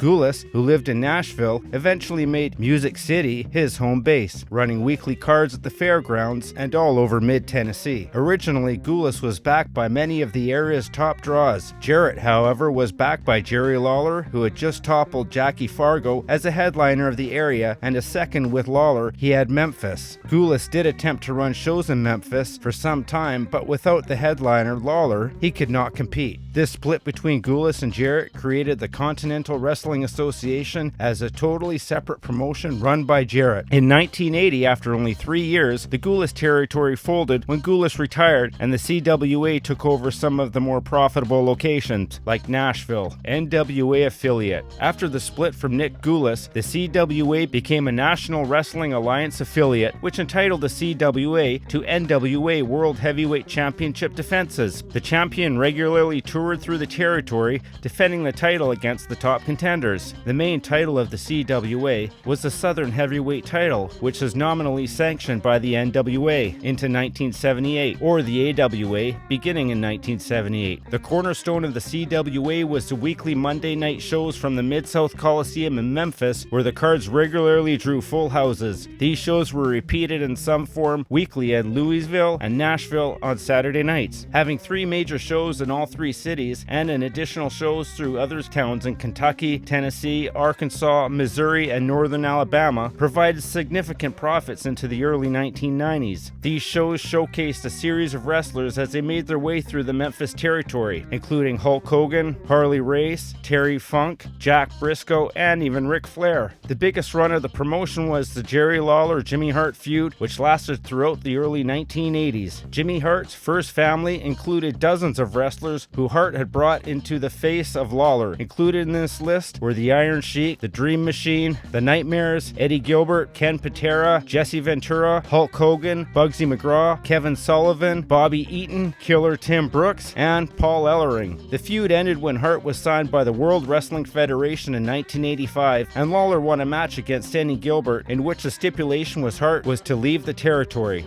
Gulas, who lived in Nashville, eventually made Music City his home base, running weekly cards at the fairgrounds and all over mid-Tennessee. Originally, Gulas was backed by many of the area's top draws. Jarrett, however, was backed by Jerry Lawler, who had just toppled Jackie Fargo as a headliner of the area, and a second with Lawler, he had Memphis. Gulas did attempt to run shows in Memphis for some time, but without the headliner, Lawler, he could not compete. This split between Gulas and Jarrett created the Continental Wrestling Association as a totally separate promotion run by Jarrett. In 1980, after only 3 years, the Gulas territory folded when Gulas retired and the CWA took over some of the more profitable locations, like Nashville, NWA affiliate. After the split from Nick Gulas, the CWA became a National Wrestling Alliance affiliate, which entitled the CWA to NWA World Heavyweight Championship defenses. The champion regularly toured through the territory, defending the title against the top contenders. The main title of the CWA was the Southern Heavyweight title, which is nominally sanctioned by the NWA into 1978, or the AWA beginning in 1978. The cornerstone of the CWA was the weekly Monday night shows from the Mid-South Coliseum in Memphis, where the cards regularly drew full houses. These shows were repeated in some form weekly at Louisville and Nashville on Saturday nights, having 3 major shows in all 3 cities and an additional shows through other towns in Kentucky, Tennessee, Arkansas, Missouri, and northern Alabama provided significant profits into the early 1990s. These shows showcased a series of wrestlers as they made their way through the Memphis territory, including Hulk Hogan, Harley Race, Terry Funk, Jack Briscoe, and even Ric Flair. The biggest run of the promotion was the Jerry Lawler-Jimmy Hart feud, which lasted throughout the early 1980s. Jimmy Hart's first family included dozens of wrestlers who Hart had brought into the face of Lawler. Included in this list were the Iron Sheik, the Dream Machine, the Nightmares, Eddie Gilbert, Ken Patera, Jesse Ventura, Hulk Hogan, Bugsy McGraw, Kevin Sullivan, Bobby Eaton, Killer Tim Brooks, and Paul Ellering. The feud ended when Hart was signed by the World Wrestling Federation in 1985, and Lawler won a match against Eddie Gilbert in which the stipulation was Hart was to leave the territory.